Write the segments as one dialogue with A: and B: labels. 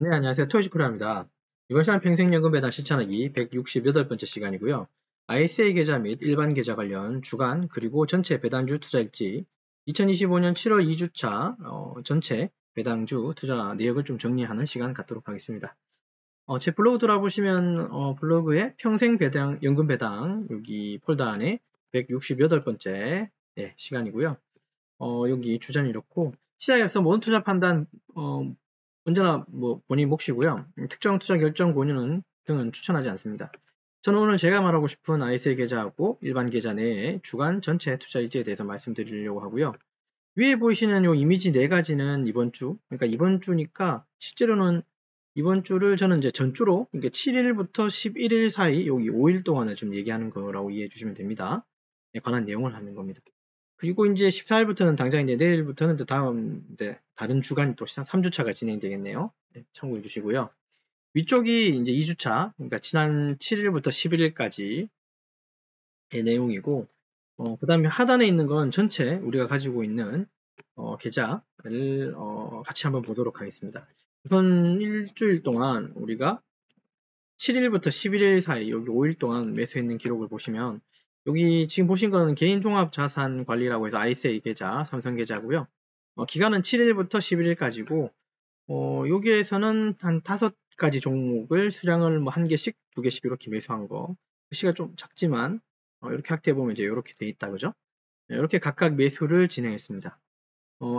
A: 네, 안녕하세요. 토요시쿠라입니다. 이번 시간 평생연금 배당 실천하기 168번째 시간이고요. ISA 계좌 및 일반 계좌 관련 주간 그리고 전체 배당주 투자일지 2025년 7월 2주차 전체 배당주 투자 내역을 좀 정리하는 시간 갖도록 하겠습니다. 제 블로그 들어보시면 블로그에 평생 배당, 연금 배당 여기 폴더 안에 168번째 시간이고요. 여기 주제는 이렇고 시작에 앞서 모든 투자 판단 언제나 본인 몫이고요. 특정 투자 결정 권유는 등은 추천하지 않습니다. 저는 오늘 제가 말하고 싶은 ISA 계좌하고 일반 계좌 내에 주간 전체 투자 일지에 대해서 말씀드리려고 하고요. 위에 보이시는 이 이미지 네 가지는 이번 주, 그러니까 이번 주니까 실제로는 이번 주를 저는 이제 전주로, 그러니까 7일부터 11일 사이 여기 5일 동안을 좀 얘기하는 거라고 이해해 주시면 됩니다. 관한 내용을 하는 겁니다. 그리고 이제 14일부터는 당장 이제 내일부터는 또 다음 이제 다른 주간이 또 3주차가 진행되겠네요. 참고해 주시고요. 위쪽이 이제 2주차, 그러니까 지난 7일부터 11일까지의 내용이고, 그 다음에 하단에 있는 건 전체 우리가 가지고 있는 계좌를 같이 한번 보도록 하겠습니다. 우선 일주일 동안 우리가 7일부터 11일 사이 여기 5일 동안 매수했는 기록을 보시면 여기 지금 보신 거는 개인종합자산관리라고 해서 ISA 계좌, 삼성계좌고요. 기간은 7일부터 11일까지고 여기에서는 한 5가지 종목을 수량을 뭐 1개씩, 2개씩 이렇게 매수한 거. 글씨가 좀 작지만 이렇게 확대해보면 이제 이렇게 돼 있다, 그죠? 이렇게 각각 매수를 진행했습니다.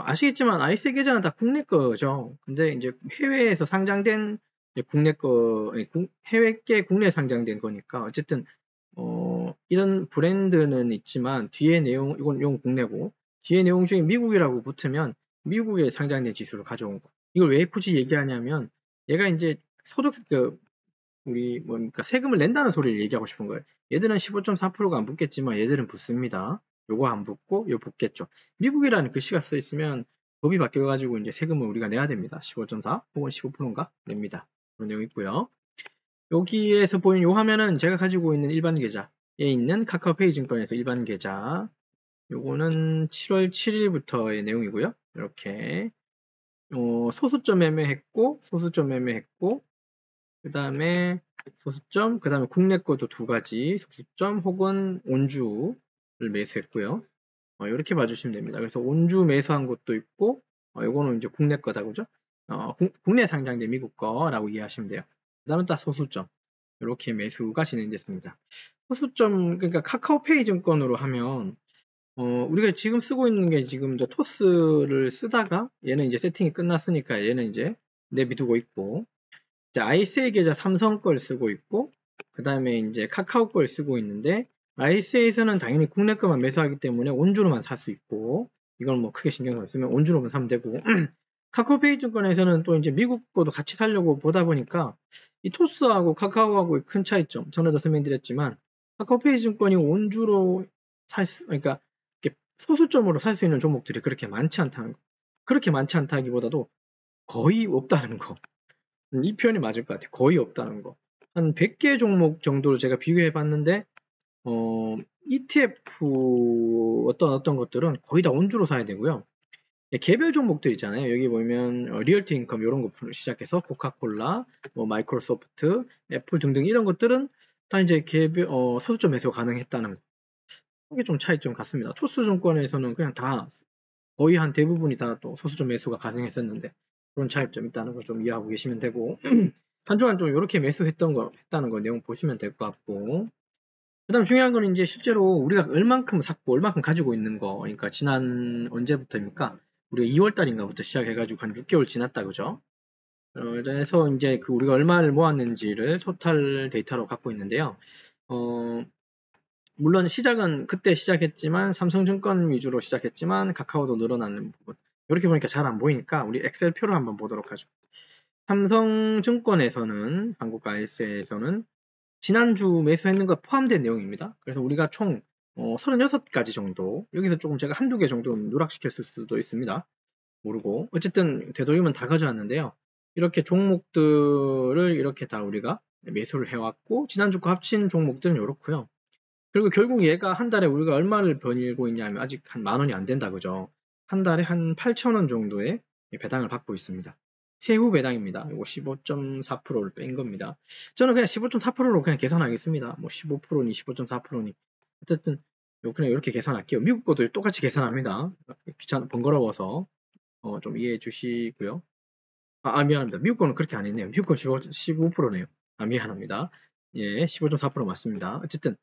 A: 아시겠지만 ISA 계좌는 다 국내 거죠. 근데 이제 해외에서 상장된 국내 거, 해외께 국내 상장된 거니까 어쨌든 이런 브랜드는 있지만 뒤에 내용, 이건 국내고 뒤에 내용 중에 미국이라고 붙으면 미국에 상장된 지수를 가져온 거. 이걸 왜 굳이 얘기하냐면 얘가 이제 소득 우리 그러니까 세금을 낸다는 소리를 얘기하고 싶은 거예요. 얘들은 15.4%가 안 붙겠지만 얘들은 붙습니다. 요거 안 붙고 요 붙겠죠. 미국이라는 글씨가 써 있으면 법이 바뀌어가지고 이제 세금을 우리가 내야 됩니다. 15.4 혹은 15%인가 냅니다. 그런 내용 있고요. 여기에서 보이는 요 화면은 제가 가지고 있는 일반 계좌에 있는 카카오페이 증권에서 일반 계좌. 요거는 7월 7일부터의 내용이고요. 이렇게 소수점 매매했고 그 다음에 소수점, 그 다음에 국내 것도 2가지 소수점 혹은 온주를 매수했고요. 이렇게 봐주시면 됩니다. 그래서 온주 매수한 것도 있고, 이거는 이제 국내 거다, 그죠? 국내 상장된 미국 거라고 이해하시면 돼요. 그 다음에 딱 소수점. 이렇게 매수가 진행됐습니다. 소수점, 그러니까 카카오페이 증권으로 하면, 우리가 지금 쓰고 있는 게 지금 토스를 쓰다가 얘는 이제 세팅이 끝났으니까 얘는 이제 내비두고 있고, ISA 계좌 삼성 걸 쓰고 있고, 그 다음에 이제 카카오 걸 쓰고 있는데, ISA에서는 당연히 국내 거만 매수하기 때문에 온주로만 살 수 있고, 이건 뭐 크게 신경 안 쓰면 온주로만 사면 되고, 카카오페이 증권에서는 또 이제 미국 거도 같이 살려고 보다 보니까, 이 토스하고 카카오하고의 큰 차이점, 전에도 설명드렸지만, 카카오페이 증권이 온주로 그러니까 소수점으로 살 수 있는 종목들이 그렇게 많지 않다는 거. 그렇게 많지 않다기보다도 거의 없다는 거. 이 표현이 맞을 것 같아요. 거의 없다는 거. 한 100개 종목 정도를 제가 비교해 봤는데, ETF 어떤 것들은 거의 다 온주로 사야 되고요. 개별 종목들 있잖아요. 여기 보면 리얼티 인컴 이런 거 시작해서 코카콜라, 마이크로소프트, 애플 등등 이런 것들은 다 이제 개별 소수점 매수 가능했다는 거. 이게 좀 차이점 같습니다. 토스증권에서는 그냥 다 거의 한 대부분이 다 또 소수점 매수가 가능했었는데 그런 차이점이 있다는 거 좀 이해하고 계시면 되고 한 주간 좀 이렇게 했다는 거 내용 보시면 될 것 같고 그 다음 중요한 건 이제 실제로 우리가 얼만큼 샀고 얼만큼 가지고 있는 거 그러니까 지난 언제부터입니까? 우리가 2월달인가부터 시작해가지고 한 6개월 지났다 그죠? 그래서 이제 그 우리가 얼마를 모았는지를 토탈 데이터로 갖고 있는데요. 물론 시작은 그때 시작했지만 삼성증권 위주로 시작했지만 카카오도 늘어나는 부분 이렇게 보니까 잘 안 보이니까 우리 엑셀표를 한번 보도록 하죠. 삼성증권에서는 한국과 IS에서는 지난주 매수했는 것 포함된 내용입니다. 그래서 우리가 총 36가지 정도 여기서 조금 제가 한두 개 정도 누락시켰을 수도 있습니다. 모르고 어쨌든 되도록이면 다 가져왔는데요. 이렇게 종목들을 이렇게 다 우리가 매수를 해왔고 지난주 거 합친 종목들은 이렇고요. 그리고 결국 얘가 한 달에 우리가 얼마를 벌고 있냐면 아직 한 10,000원이 안 된다 그죠? 한 달에 한 8,000원 정도의 배당을 받고 있습니다. 세후 배당입니다. 이거 15.4%를 뺀 겁니다. 저는 그냥 15.4%로 그냥 계산하겠습니다. 뭐 15%니 15.4%니 어쨌든 그냥 이렇게 계산할게요. 미국 것도 똑같이 계산합니다. 귀찮아 번거로워서 좀 이해해 주시고요. 미안합니다. 미국 거는 그렇게 안 했네요. 미국 건 15%네요. 미안합니다. 예, 15.4% 맞습니다. 어쨌든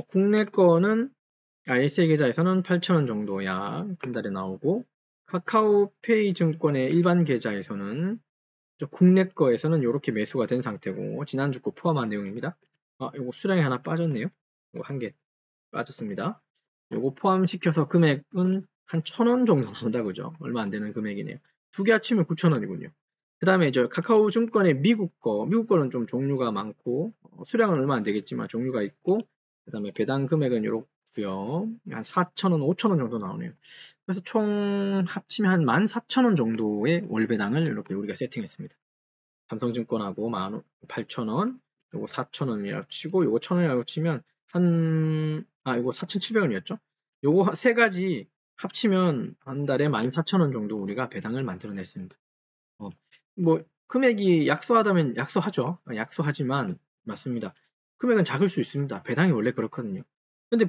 A: 국내 거는 ISA 계좌에서는 8,000원 정도 약 한 달에 나오고 카카오페이 증권의 일반 계좌에서는 국내 거에서는 이렇게 매수가 된 상태고 지난주 거 포함한 내용입니다. 이거 수량이 하나 빠졌네요. 이거 한 개 빠졌습니다. 요거 포함시켜서 금액은 한 1,000원 정도 나온다 그죠? 얼마 안 되는 금액이네요. 두 개 합치면 9,000원이군요. 그 다음에 카카오 증권의 미국 거는 좀 종류가 많고 수량은 얼마 안 되겠지만 종류가 있고 그 다음에 배당 금액은 이렇고요. 한 4,000원, 5,000원 정도 나오네요. 그래서 총 합치면 한 14,000원 정도의 월 배당을 이렇게 우리가 세팅했습니다. 삼성증권하고 8,000원, 요거 4,000원이라고 치고 요거 1,000원이라고 치면 이거 4,700원이었죠? 요거 세 가지 합치면 한 달에 14,000원 정도 우리가 배당을 만들어냈습니다. 뭐 금액이 약소하다면 약소하죠. 약소하지만 맞습니다. 금액은 작을 수 있습니다. 배당이 원래 그렇거든요. 근데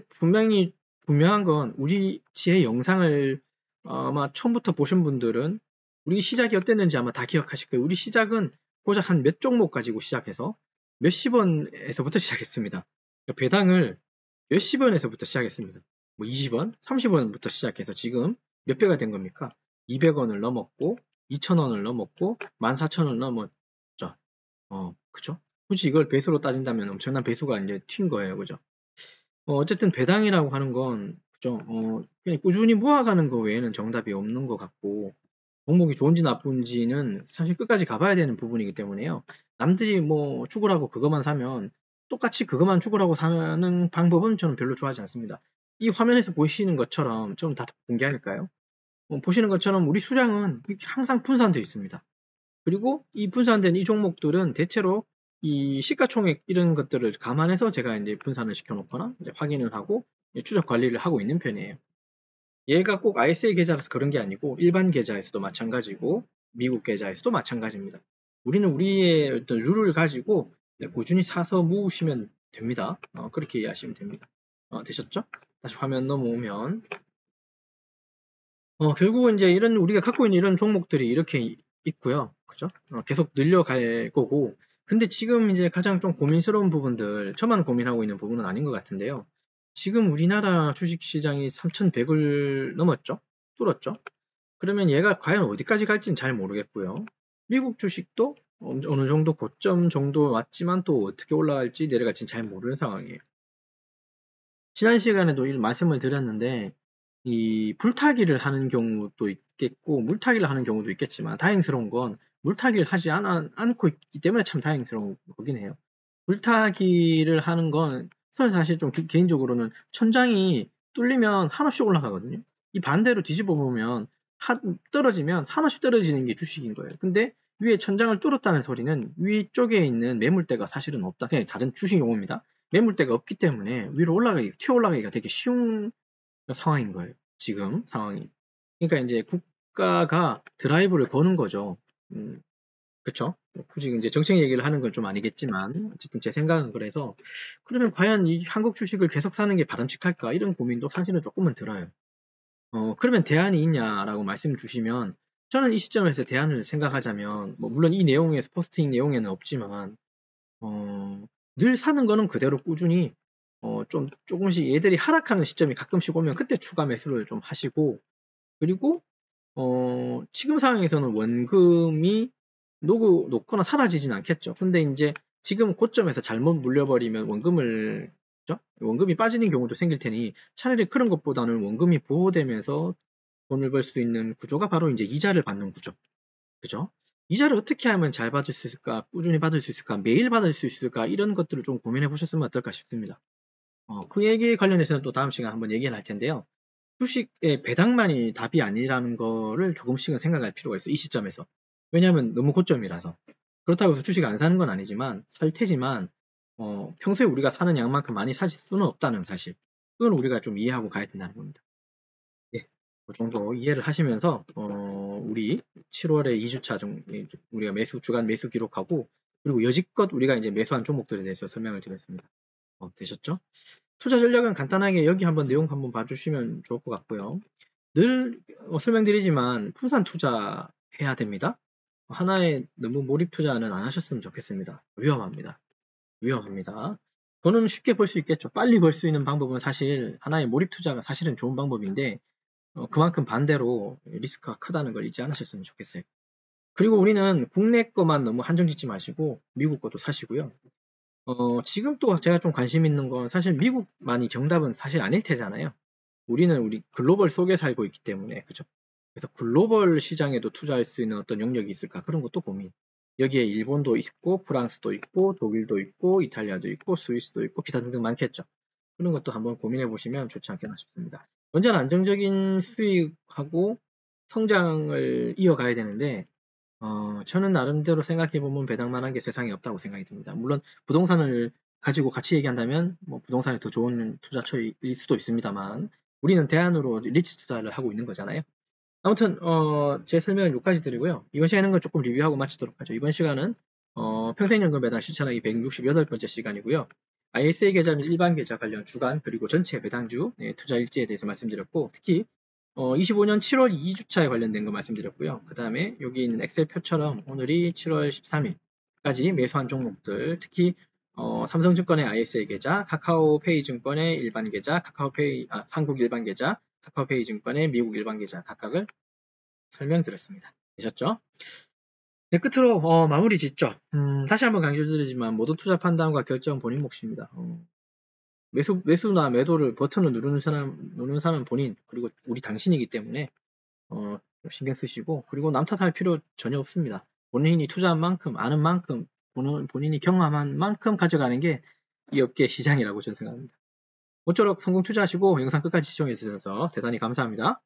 A: 분명한 건 우리 제 영상을 아마 처음부터 보신 분들은 우리 시작이 어땠는지 아마 다 기억하실 거예요. 우리 시작은 고작 한 몇 종목 가지고 시작해서 몇십 원에서부터 시작했습니다. 배당을 몇십 원에서부터 시작했습니다. 뭐 20원, 30원부터 시작해서 지금 몇 배가 된 겁니까? 200원을 넘었고 2,000원을 넘었고 14,000원을 넘었죠. 그죠? 굳이 이걸 배수로 따진다면 엄청난 배수가 이제 튄 거예요. 그죠? 어쨌든 배당이라고 하는 건 그죠? 그냥 꾸준히 모아가는 거 외에는 정답이 없는 것 같고 종목이 좋은지 나쁜지는 사실 끝까지 가봐야 되는 부분이기 때문에요. 남들이 뭐 죽으라고 그것만 사면 똑같이 그것만 죽으라고 사는 방법은 저는 별로 좋아하지 않습니다. 이 화면에서 보시는 것처럼 좀 다 공개할까요? 보시는 것처럼 우리 수량은 항상 분산되어 있습니다. 그리고 이 분산된 이 종목들은 대체로 이 시가총액 이런 것들을 감안해서 제가 이제 분산을 시켜놓거나 이제 확인을 하고 추적 관리를 하고 있는 편이에요. 얘가 꼭 ISA 계좌라서 그런 게 아니고 일반 계좌에서도 마찬가지고 미국 계좌에서도 마찬가지입니다. 우리는 우리의 어떤 룰을 가지고 꾸준히 사서 모으시면 됩니다. 그렇게 이해하시면 됩니다. 되셨죠? 다시 화면 넘어오면 결국은 이제 이런 우리가 갖고 있는 이런 종목들이 이렇게 있고요. 그죠? 계속 늘려갈 거고. 근데 지금 이제 가장 좀 고민스러운 부분들, 저만 고민하고 있는 부분은 아닌 것 같은데요. 지금 우리나라 주식시장이 3,100을 넘었죠? 뚫었죠? 그러면 얘가 과연 어디까지 갈지는 잘 모르겠고요. 미국 주식도 어느 정도 고점 정도 왔지만 또 어떻게 올라갈지 내려갈지는 잘 모르는 상황이에요. 지난 시간에도 이 말씀을 드렸는데 이 불타기를 하는 경우도 있겠고 물타기를 하는 경우도 있겠지만 다행스러운 건 물타기를 하지 않고 있기 때문에 참 다행스러운 거긴 해요. 물타기를 하는 건 사실 좀 개인적으로는 천장이 뚫리면 한없이 올라가거든요. 이 반대로 뒤집어 보면 떨어지면 한없이 떨어지는 게 주식인 거예요. 근데 위에 천장을 뚫었다는 소리는 위쪽에 있는 매물대가 사실은 없다. 그냥 다른 주식 용어입니다. 매물대가 없기 때문에 위로 튀어 올라가기가 되게 쉬운 상황인 거예요. 지금 상황이. 그러니까 이제 국가가 드라이브를 거는 거죠. 그쵸? 굳이 이제 정책 얘기를 하는 건 좀 아니겠지만 어쨌든 제 생각은 그래서 그러면 과연 이 한국 주식을 계속 사는 게 바람직할까 이런 고민도 사실은 조금은 들어요. 그러면 대안이 있냐라고 말씀 주시면 저는 이 시점에서 대안을 생각하자면 뭐 물론 이 내용에서 포스팅 내용에는 없지만 늘 사는 거는 그대로 꾸준히 조금씩 얘들이 하락하는 시점이 가끔씩 오면 그때 추가 매수를 좀 하시고 그리고 지금 상황에서는 원금이 녹거나 사라지진 않겠죠. 근데 이제 지금 고점에서 잘못 물려버리면 원금이 빠지는 경우도 생길 테니 차라리 그런 것보다는 원금이 보호되면서 돈을 벌 수 있는 구조가 바로 이제 이자를 받는 구조. 그죠? 이자를 어떻게 하면 잘 받을 수 있을까? 꾸준히 받을 수 있을까? 매일 받을 수 있을까? 이런 것들을 좀 고민해 보셨으면 어떨까 싶습니다. 그 얘기에 관련해서는 또 다음 시간에 한번 얘기를 할 텐데요. 주식의 배당만이 답이 아니라는 거를 조금씩은 생각할 필요가 있어요. 이 시점에서. 왜냐하면 너무 고점이라서. 그렇다고 해서 주식 안 사는 건 아니지만 살 테지만 평소에 우리가 사는 양만큼 많이 사실 수는 없다는 사실. 그걸 우리가 좀 이해하고 가야 된다는 겁니다. 예, 그 정도 이해를 하시면서 우리 7월에 2주차 우리가 주간 매수 기록하고, 그리고 여지껏 우리가 이제 매수한 종목들에 대해서 설명을 드렸습니다. 되셨죠? 투자 전략은 간단하게 여기 내용 한번 봐주시면 좋을 것 같고요. 늘 설명드리지만 분산 투자해야 됩니다. 하나에 너무 몰입 투자는 안 하셨으면 좋겠습니다. 위험합니다. 돈은 쉽게 벌 수 있겠죠. 빨리 벌 수 있는 방법은 사실 하나의 몰입 투자가 사실은 좋은 방법인데 그만큼 반대로 리스크가 크다는 걸 잊지 않으셨으면 좋겠어요. 그리고 우리는 국내 거만 너무 한정 짓지 마시고 미국 것도 사시고요. 지금 또 제가 좀 관심 있는 건 사실 미국만이 정답은 사실 아닐 테잖아요. 우리 글로벌 속에 살고 있기 때문에, 그죠? 그래서 글로벌 시장에도 투자할 수 있는 어떤 영역이 있을까? 그런 것도 고민. 여기에 일본도 있고, 프랑스도 있고, 독일도 있고, 이탈리아도 있고, 스위스도 있고, 기타 등등 많겠죠. 그런 것도 한번 고민해 보시면 좋지 않겠나 싶습니다. 언제나 안정적인 수익하고 성장을 이어가야 되는데, 저는 나름대로 생각해보면 배당만한 게 세상에 없다고 생각이 듭니다. 물론 부동산을 가지고 같이 얘기한다면 부동산이 더 좋은 투자처일 수도 있습니다만, 우리는 대안으로 리츠 투자를 하고 있는 거잖아요. 아무튼 제 설명은 여기까지 드리고요. 이번 시간은 조금 리뷰하고 마치도록 하죠. 이번 시간은 평생연금 배당 실천하기 168번째 시간이고요. ISA 계좌 및 일반 계좌 관련 주간 그리고 전체 배당주 투자 일지에 대해서 말씀드렸고, 특히 25년 7월 2주차에 관련된 거 말씀드렸고요. 그 다음에 여기 있는 엑셀 표처럼 오늘이 7월 13일까지 매수한 종목들, 특히 삼성증권의 ISA 계좌, 카카오페이 증권의 일반 계좌, 한국 일반 계좌, 카카오페이 증권의 미국 일반 계좌 각각을 설명드렸습니다. 되셨죠? 네, 끝으로 마무리 짓죠. 다시 한번 강조드리지만 모두 투자 판단과 결정 본인 몫입니다. 매수나 매도를 버튼을 누르는 사람은 본인, 그리고 우리 당신이기 때문에 신경 쓰시고, 그리고 남 탓할 필요 전혀 없습니다. 본인이 투자한 만큼, 아는 만큼, 본인이 경험한 만큼 가져가는 게 이 업계의 시장이라고 저는 생각합니다. 모쪼록 성공 투자하시고 영상 끝까지 시청해 주셔서 대단히 감사합니다.